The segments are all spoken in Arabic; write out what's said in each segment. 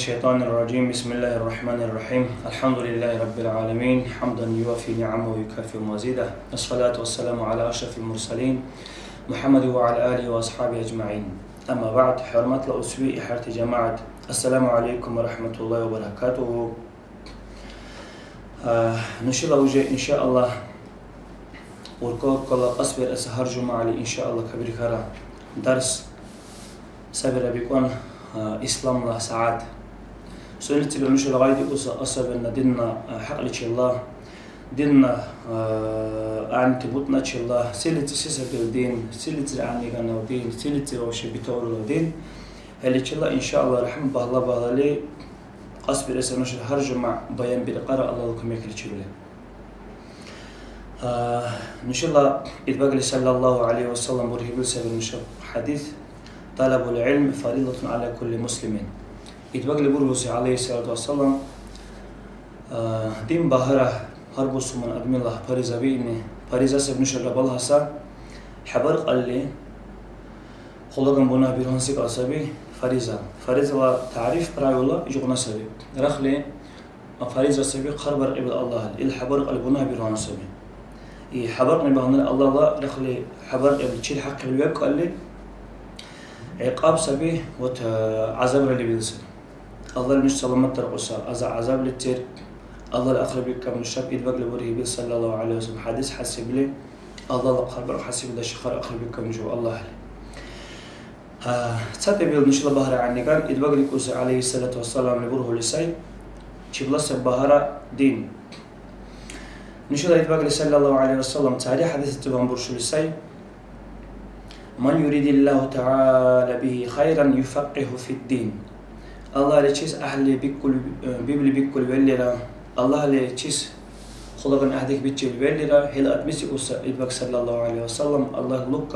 الشيطان الرجيم. بسم الله الرحمن الرحيم. الحمد لله رب العالمين حمدا يوفي نعمه ويكافئ مزيده. الصلاة والسلام على أشرف المرسلين محمد وعلى آله وأصحابه أجمعين. أما بعد، حرمات الأسوي إحارة جماعة، السلام عليكم ورحمة الله وبركاته. نشيل وجه إن شاء الله وركوب كل أصبر أسهر جمعة إن شاء الله كبير كرا درس سبر بيكون إسلام الله سعاد. سنة بنش الغاية أصبر إن ديننا حق الله، ديننا عن تبوتنا الله، سلة سيسر الدين، سلة عني كنا الدين، سلة وش بتور الدين. هل الله إن شاء الله رحمة الله بالله أصبر أسهر هرجمع بيان بالقراء الله لكم يكل شيء. إن شاء الله إذ صلى الله عليه وسلم بريه بالسبب نشوف حديث طلب العلم فريضة على كل مسلم. إذ بريه عليه الصلاة والسلام دين باهرة هربوس من أدم الله فريزة بيني فريزة سب نشر بالها سا حبر قال لي خلقنا بنا بيرهنسك أصبي فريزة لا تعريف برايولا يجونا سبي رخلي فريزة سبي خربر قبل الله الحبر قال بنا بيرهنسبي حبرني بهنا الله لا رخلي حبر بتشيل حق الويب قال لي عقاب سبيه وتعذب اللي بيلسن الله مش سلامت ترقصا عذاب للتير الله الأقرب كم الشاب إذ بقى بريه صلى الله عليه وسلم حديث حسب لي الله الأقرب حسب ده شخر أقرب كم جو الله تاتبي مش لبهرة عني كان إذ بقى لكوس عليه الصلاة والسلام لبره لسي شبلس بهرة دين نشهد إذ بقى صلى الله عليه وسلم تعالى حديث تبان برش لسي من يريد الله تعالى به خيرا يفقه في الدين. الله لتشيس أهل بكل بيبل بكل وليرا الله لتشيس خلقنا أهدك بتشيل وليرا هل أدمسي إذ صلى الله عليه وسلم الله لك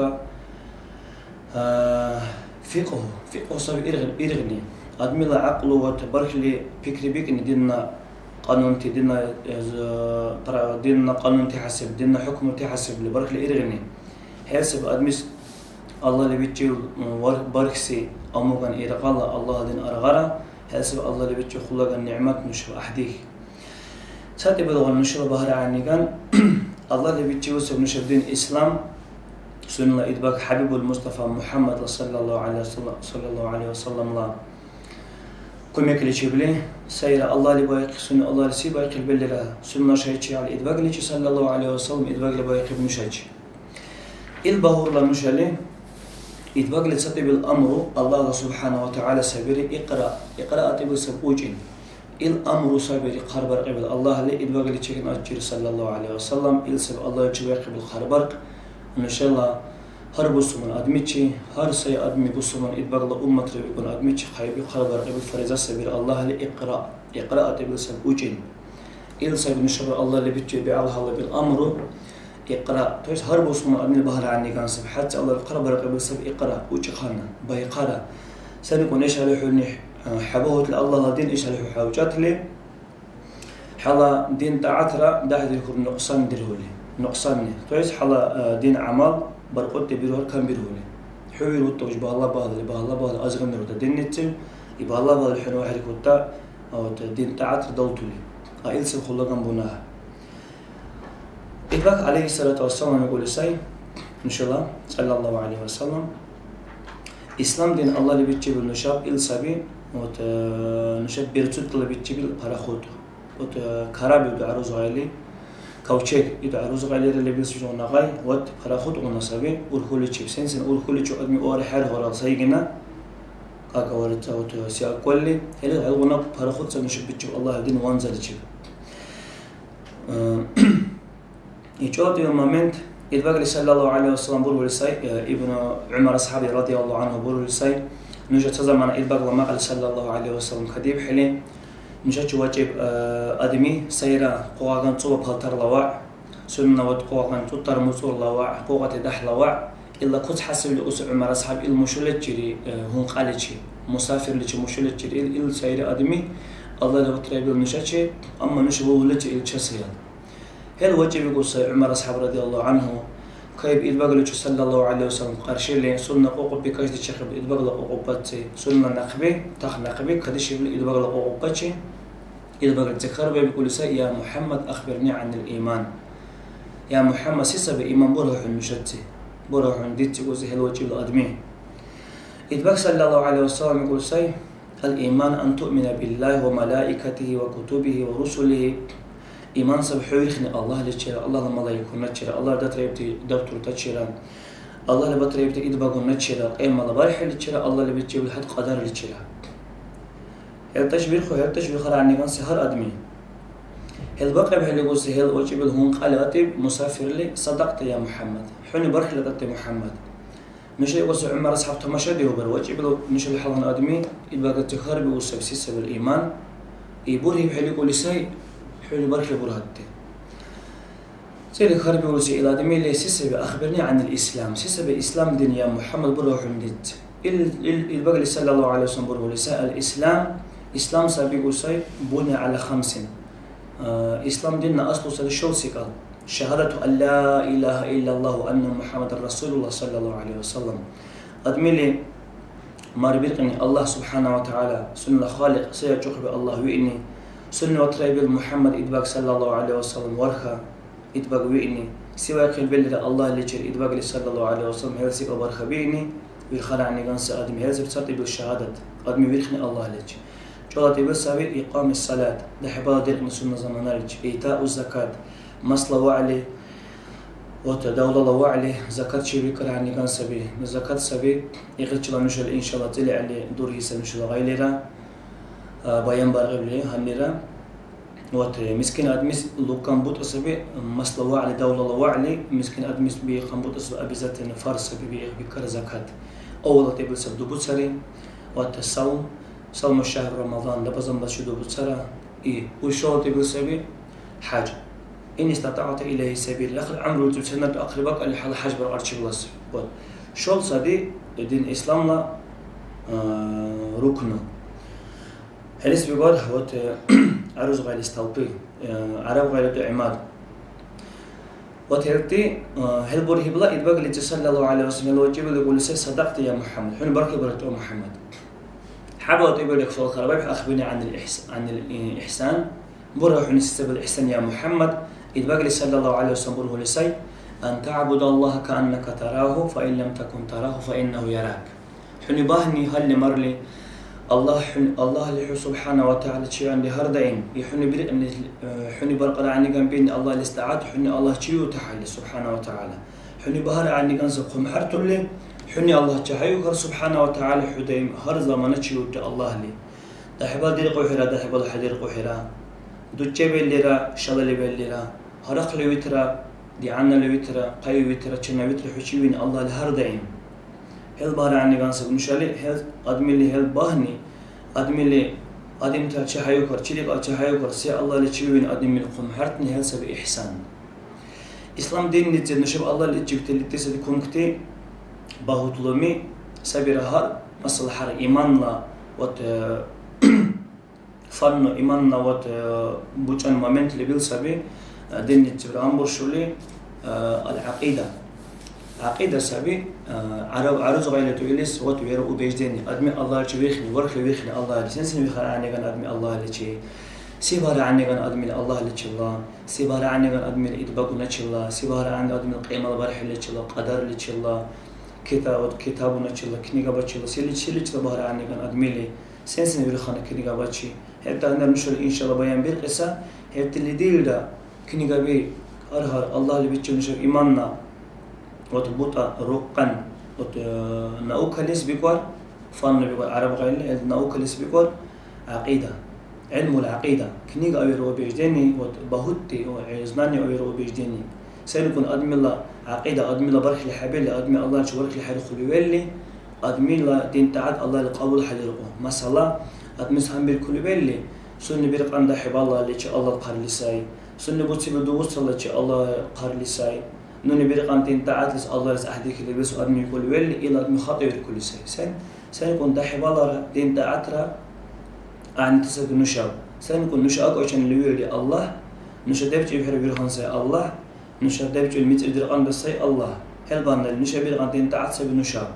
فقه صار إرغني أدمي لا عقل وتبرك لي فكري بك إن ديننا قانون ديننا قانون تحسب ديننا حكم تحسب لبرك لي إرغني حسب أدمس الله اللي بيجي بركسي أموغان إرقال الله دين أرغرا حسب الله اللي بيجي خلق النعمات نشر أحديه ساتي بدو نشر بهر عني كان الله اللي بيجي وسب نشر دين إسلام سنة إدباك حبيب المصطفى محمد صلى الله عليه وسلم لا كم يكلي شبلي سير الله اللي بايق سنة الله اللي سيبايق البلرة سنة شيء على إدباك اللي صلى الله عليه وسلم إدباك اللي بايق بنشاج البهور لا نشالي إذ بقى لتسبب الأمر الله سبحانه وتعالى سبيري إقرأ تبي سبوجين الأمر سبيري خربر قبل الله لي إذ بقى لتشكن أجر صلى الله عليه وسلم سب الله يجبر قبل خربر إن شاء الله هربوس من أدميتشي هر سي أدمي بوس من إذ بقى أمة ربكون أدميتشي خيبي خربر قبل فريزة سبير الله لي إقرأ تبي سبوجين سب نشر الله اللي بيجي بعلها بالأمر إقرأ تويس هربوس من أبن البحر عني كان سب حتى الله القرب رقب سب إقرأ وجخنا بيقرأ سنكون إيش على حني حبوه الله دين إيش على حوجات لي حلا دين تعترى ده يكون نقصان درولي نقصان تويس حلا دين عمل برقد بيروه كم بيروه حوي روتوج بالله بالله أزغن روت دين نتيم يبقى الله بالله حنو واحد كوتا أو دين تعترى دوتولي أيل سب خلقنا بناه إذبك عليه الصلاة والسلام يقول سي إن شاء الله صلى الله عليه وسلم إسلام دين الله اللي بيجيب النشاب إلسابي نشاب بيرتوت اللي بيجيب البراخوت كراب يدعو عروض غالي كوتشيك يدعو عروض غالي اللي بيسجون نغاي وات براخوت ونصابي ورخولي تشيب سنسن ورخولي تشو أدمي أوري حاره ورا سيجنا كاكا ورتا وتسيا كولي هلا عروضنا براخوت سنشاب بيجيب الله دين وانزل تشيب يجود يوم ممنت إذ بقى صلى الله عليه وسلم بقول لسي ابن عمر أصحابي رضي الله عنه بقول لسي نجت زمان إذ بقى ما قال صلى الله عليه وسلم كديب حلين نجت واجب أدمي سيرة قواعد صوب هالتر لواع سنة وتقواعد تطر مصور لواع قوة دح لواع إلا كنت حسب لأس عمر أصحاب المشلت جري هون قالت شيء مسافر لش مشلت جري إل سيرة أدمي الله لو تريبل نجت أما نشبه ولت إل شسيان هل وجب يقول عمر أصحاب رضي الله عنه كيف إدباغلو صلى الله عليه وسلم قرشي لين سنة قوق بكاش دي شيخ إدباغلو قوق باتي سنة نقبي تخ نقبي كديش إدباغلو قوق باتي إدباغل تكرر بيقول سي يا محمد أخبرني عن الإيمان يا محمد سيسا بإيمان بروح المشتي بروح ديتي وزي هلوتي الأدمي إدباغ صلى الله عليه وسلم يقول سي الإيمان أن تؤمن بالله وملائكته وكتبه ورسله إيمان سبحويخني الله لتشير الله لما لا يكون نتشير الله دتريبتي دكتور تشير الله اللي بتريبتي إدباغو نتشير إما لبارح لتشير الله اللي بتجيب لحد قدر لتشير هل تشبير خو هل تشبير خلا عني كان سهر أدمي هل بقى بهل يقول سهل وجب هون قالتي مسافر لي صدقت يا محمد حني برح لدت محمد مش يقول عمر أصحاب تمشى هو بالوجب له مش الحضن أدمي إدباغ تخرب وسبسيس بالإيمان يبوره بهل يقول سي حولي برك لبرهدتي سيدي خربي ولسي إلى دمي لي سيسبي أخبرني عن الإسلام سيسبي إسلام دين يا محمد بروح مدد البقى صلى الله عليه وسلم بروح لساء الإسلام إسلام سابق سي بني على 5 إسلام ديننا أصله سيد الشوسي قال شهادة أن لا إله إلا الله وأن محمد رسول الله صلى الله عليه وسلم أدمي لي ما ربيقني الله سبحانه وتعالى سنة خالق سيجوخ بالله وإني سنة وتريب محمد إدباغ صلى الله عليه وسلم ورخا إدباغ وإني سوى قلب الله اللي جر إدباغ صلى الله عليه وسلم هل سيقى ورخا بإني ويرخل عني قنص أدمي هل سبتسرط بالشهادة أدمي ويرخني الله اللي جر جولة بالسابق إقام الصلاة لحبا ديرقنا سنة زمان اللي إيتاء الزكاة مصلى وعلي وتدولة الله وعلي زكاة شي بكر عني قنص بي زكاة سبي يغتش لنشل إن شاء الله تلي علي دوري سنشل غيلرا بايان بارغب لي هنيرا وات مسكين ادمس لو كان بوت اسبي مسلوا على دوله الله وعلي مسكين ادمس بي كان بوت اسبي ابيزات فارس بي بكر زكاه اول تبل سب دبوت سري وات الصوم صوم الشهر رمضان لبزم بشدو بتسرا وشو تبل سبي حاج ان استطعت اليه سبيل الاخر عمرو تسنه اقربك الحج بالارش بلس شو صدي دين اسلام لا ركنه هلس بيقول هوت عروس غير استوبي عرب غير عماد وتهرتي هل بره بلا إدباغ اللي صلى الله عليه وسلم الوجب يقول سي صدقت يا محمد حين بركة بركة محمد حابة تقول لك فوق الربيع أخبرني عن الإحسان بره حين استبد الإحسان يا محمد إدباغ اللي صلى الله عليه وسلم بره لسي أن تعبد الله كأنك تراه فإن لم تكن تراه فإنه يراك حين باهني هل مرلي الله اللي سبحانه وتعالى شيء عندي هردين يحني بري ان حني برقر عني كان بين الله الاستعاد حني الله شيء تحل سبحانه وتعالى حني بهر عني كان سقم حرت لي حني الله تحيو سبحانه وتعالى حديم هر زمان شيء الله لي دحبا دير قحرا دحبا حدير قحرا دوجبل لرا شلل بلرا هرق لويترا دي عنا لويترا قي ويترا چنا ويترا حشيوين الله الهردين هل بار عني كان سب مشالي هل أدمي لي هل باهني أدمي لي أدم تشهيو كر شريك تشهيو كر سي الله اللي تشوين أدمي لكم هرتني هل سب إحسان إسلام دين نتجد نشوف الله اللي جبت اللي تسد كونكتي باهوتلومي سبير هر مثل حر إيماننا وت فن إيماننا وت بوجان مومنت اللي بيل سبي دين نتجد أمبر شولي العقيدة عقيدة سبي عروض غيرته إليس وتوير وبيجدني أدمي الله تبيخني ورخ بيخني الله لسنسني بيخلي عني كان أدمي الله لشيء سيبار عني كان أدمي الله لشيء الله سيبار عني كان أدمي إدباق لشيء الله سيبار عني أدمي القيمة البارح لشيء الله قدر لشيء الله كتاب لشيء الله كنيجا بتشيء الله سيل لشيء بار عني كان أدمي لي سنسني بيخلي كنيجا بتشي هذا أنا نشر إن شاء الله بيان بالقصة هذا اللي ديل ده كنيجا بي أرهر الله اللي بتشي نشر إيماننا وتبوطا رقن نأوكلس بيقول فن بيقول عرب غير نأوكلس بيقول عقيدة علم العقيدة كنيجا أويرو بيجدني وبهوتي وعزناني أويرو بيجدني سيكون أدمي الله عقيدة أدمي الله برخ لحبيل أدمي الله شورك لحير خلويلي أدمي الله دين تعد الله لقبول حليرقه مثلا أدمي سهم بالكل بيلي سن بيرق عند حب الله اللي الله قار لساي سن بوتي بدوس الله الله قار لساي نوني بيرقان تين تعات لس الله لس أحديك اللي بس أدمي يقول ويلي إلى أدمي خاطر كل شيء سنكون دحب الله تين تعاترا عن تسد نشاو سنكون نشاو عشان اللي يقول الله نشدبت يبحر بيرخان سي الله نشدبت الميت إدرقان بس سي الله هل بان النشا بالغانتين تعت سبي نشا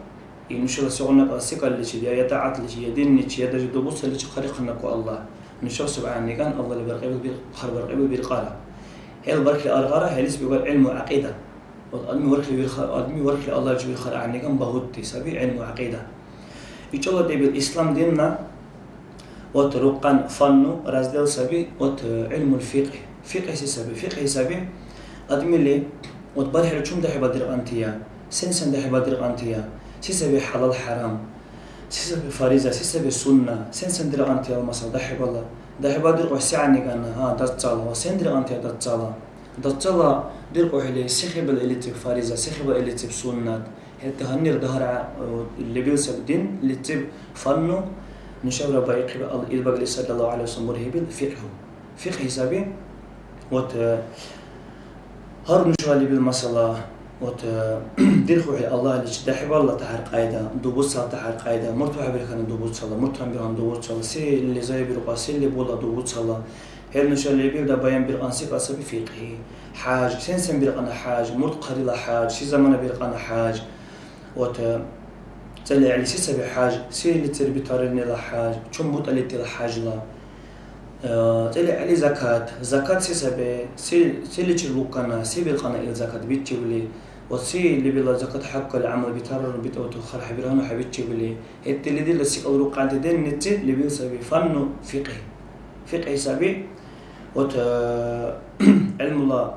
النشا لسقنا قاسك اللي شيء يا تعت اللي شيء يدين نشي يدا جدو بص اللي خرقنا كو الله نشا سبحانه كان الله اللي برقبل بخرب برقبل بالقارة هل برك الأرغرة هل بيقول علم وعقيدة والعلم ورك الله جل خلق عني كان بهودتي سبي علم وعقيدة يجوا ده بالإسلام ديننا وترقان فنو رازدل سبي علم الفقه فقه سبي أدمي لي وتبرح لشوم ده حبادر أنتيا سن ده حبادر أنتيا سبي حلال حرام سبي فريضة سبي سنة سن در أنتيا المسا ده حبالله ده حبادر وسعني كان دتشالا وسن در أنتيا دتشالا دير قحلي سخب الإلتي فريضة سخب الإلتي سنة هتهنير ظهر اللي بيلسب دين اللي تب فنو نشاور بايقي البقى صلى الله عليه وسلم مرهبين فقه سبي هر نشالي بالمسألة دير خوحي الله اللي تدحب الله تحر قايدة دوبوتسا تحر قايدة مرتوح بركان دوبوتسا مرتوح بركان دوبوتسا سي اللي زي برقا سي اللي بولا دوبوتسا هل نشالي بيبدا بيان برقانسيق أسبي فقهي حاج سن برقنا حاج مرتقري لا حاج سي زمان برقنا حاج تلي علي سي سبي حاج سي اللي تربي تارني لا حاج شو بوت اللي تلا حاج لا تلي علي زكاة سي سبي سي اللي تشلوكنا سي بالقنا إلى زكاة بيتشبلي وسي اللي بلا زكاة حق العمل بتارر بتوتو خر حبيرانو حبيتشبلي التلي دي اللي سيقولوا قاعد دين نتي اللي بيسبي فنو فقه سبي علم الله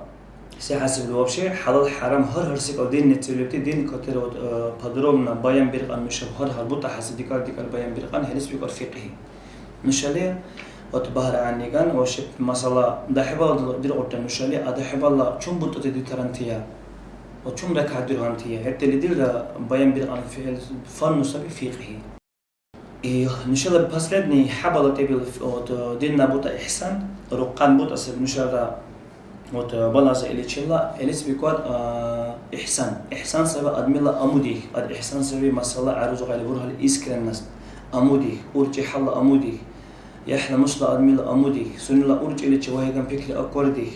سي حسب الوابشي حلال حرام هر سيك أو دين نتسلبتي دين كتير بدرومنا بيان برقان مش هر بوتا حسب ديكار بيان برقان هلس بيكار فقهي مشالي وتبهر عني كان وشك مسألة دحبا دير قطع مشالي أدحبا الله شون بوتا تدي ترانتيا وشون ركع درانتيا هت اللي دير بيان برقان في فن سبي فقهي نشاله بسردني حبلا تبي ديننا بوتا إحسان رقان بوتا سب نشاله بلاز اللي تشلا اللي بيكون إحسان سبب أدملا أمودي إحسان سبب مسألة عروض غالبورها الإسكان الناس أمودي أورجي حلا أمودي يحلا مشلا أدملا أمودي سنلا أورجي اللي تشويه كان فكر أكوردي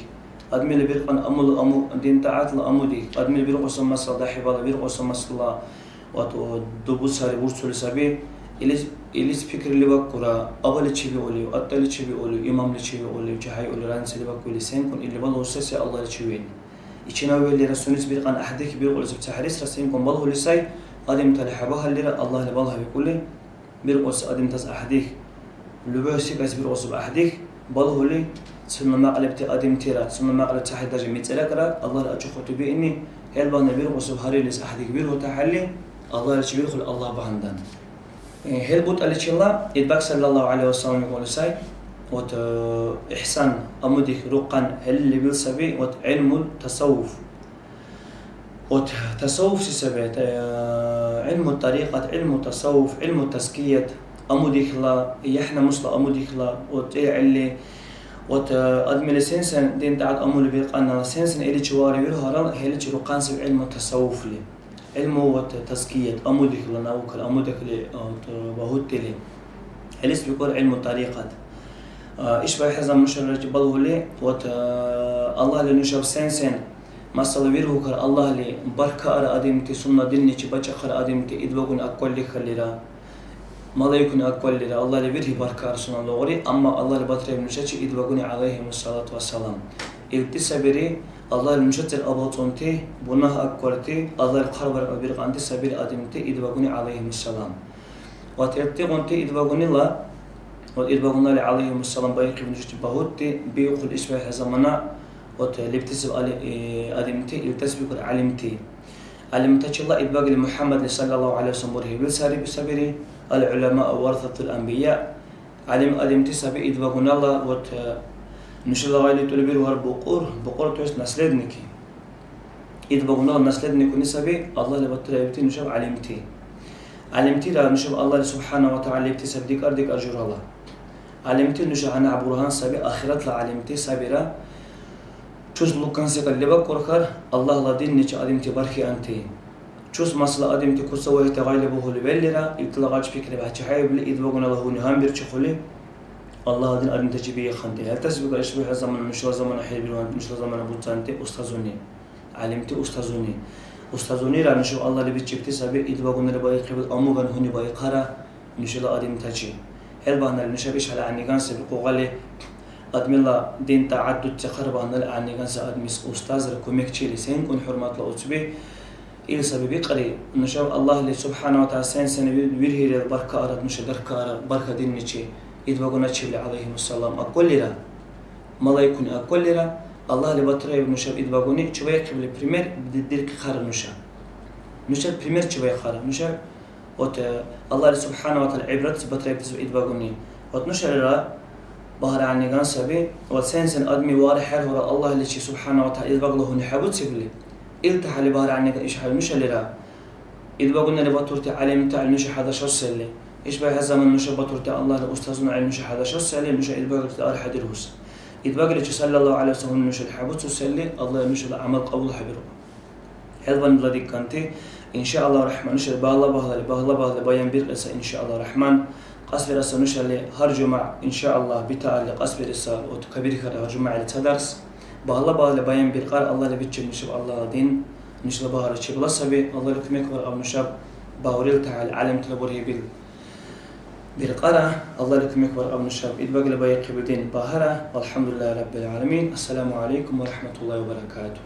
أدملا بيرقن أمو دين تعات لا أمودي أدملا بيرقص مسألة دحبلا بيرقص مسألة ودبوس هاري بورسول سبب اللي فكر اللي بكرة أول شيء بيقوله أطول شيء بيقوله إمام اللي بيقوله جهاي يقوله رانس اللي بقوله سينكون اللي بالله وسيس الله اللي شيء يشناوي اللي رسولس بيرقان أحدك بيقول زبط حريص رسينكون بالله اللي ساي أدم تلحبها اللي الله اللي بالله بيقوله بيرقص أدم تز أحدك اللي بيوسيك أز بيرقص بأحدك بالله اللي ثم ما قلبت أدم ترى ثم ما قلبت أحد درجة متسلك الله لا أشوفه بإني هل بان بيرقص بهاري لس أحدك بيره تحلي الله اللي بيدخل الله بهندان هل بوت اللي تشلا إدباك صلى الله عليه وسلم يقول ساي إحسان أمودك رقان هل اللي بيلسبي علم التصوف تصوف سبعة علم الطريقة علم التصوف علم التزكية أمودك لا يحنا مصلا أمودك لا اللي أدمل سنسن دين تعد أمول بيقنا سنسن اللي جواري بيرها هل رقان سب علم التصوف لي علم وتزكية أمودك لنا وكل أمودك اللي بهوت لي هلس بيقول علم الطريقة إيش بيحزم مشرج بالله لي الله اللي نشوف سنسن مثلا بيره كر الله اللي بركة أر أدمتي سنة ديني تبجح خر أدمتي إدبوجن أقول لك خليرا ما لا يكون أقول لنا الله اللي بيره بركة رسول الله وري أما الله اللي بطري من شيء إدبوجن عليه الصلاة والسلام التسبري الله المشتر أبوتونتي بناه أكورتي الله القرب أبير عندي سبيل أدمتي إدباغني عليه السلام وتأتيغنتي إدباغني الله وإدباغنا عليه السلام بايقي بنجت بهوتي بيقول إسمه زمنا وتلبتسب أدمتي التسبيق علمتي الله إدباغ لمحمد صلى الله عليه وسلم بالساري بسبيري العلماء ورثة الأنبياء علم أدمتي سبيل إدباغنا الله نشلا غالي تلبير وهر بقور توش نسلدنكي إذا بقولنا نسلدنك ونسبي الله اللي بطلع يبتي نشوف علمتي لا نشوف الله سبحانه وتعالى يبتي سبديك أرضك أجر الله علمتي نشوف أنا عبرهان سبي آخرت لا علمتي سبيرا شوز لوكان سك اللي بقول خير الله لا دين نش علمتي بركي أنتي شوز مسألة علمتي كسوة تغالبه لبلرا يطلع فكرة بحشايب إذا بقولنا له نهم بيرشخولي الله دين أدم تجيبيه خندي هل تسبق الأشبه زمن مش زمن حيل بالوان مش زمن أبو تانتي أستاذوني علمتي أستاذوني أستاذوني را نشوف الله اللي بتشبتي سبب إدباغون اللي باي قبل أموغان هني باي قرا نشوف لا أدين تجي هل بهنا نشوف إيش على عنيقان سبقوا غالي أدم الله دين تعدد تقرب بهنا عنيقان سأدمس أستاذ ركومك تشيلي سين كون حرمات لا أتبي إلى سبب قري نشوف الله اللي سبحانه وتعالى سنة بيرهي البركة أرد نشوف بركة دين نشي إدباغون تشيلي عليهم السلام أقول لنا ما يكون أقول لنا الله اللي بطري نشوف إدباغوني شوية قبل بريمير بديرك خار نشوف بريمير شوية خار نشوف وت الله سبحانه وتعالى عبرت بطري بتسوي إدباغوني وتنشر را بهر عني جان سبي وسنسن أدمي وارحر هو الله اللي سبحانه وتعالى إدباغ له نحبوت سبلي إلتح اللي بهر عني إيش حال نشر را إدباغوني اللي بطرت علم تعال نشر هذا شو سلي إيش بهذا الزمن نشر بطرت الله الأستاذنا علم نشر هذا شو سلي نشر إدباغ أرحد الروس إدباغ اللي صلى الله عليه وسلم نشر حبوت سلي الله نشر عمل قبول حبيره هذا بلدي كنتي إن شاء الله الرحمن نشر بالله بيان بيرقص إن شاء الله الرحمن قصبر رسا نشر هر جمعة إن شاء الله بتاعي قصبر رسا وتكبير هر جمعة اللي تدرس بالله بيان بيرقار الله اللي بتشب نشر الله دين نشر بهار تشب الله سبي الله لكم يكبر أو نشر باوريل تعال علم تلبره بالقرة الله لكم يكبر أو نشر إدباق لبيق بدين باهرة والحمد لله رب العالمين السلام عليكم ورحمة الله وبركاته.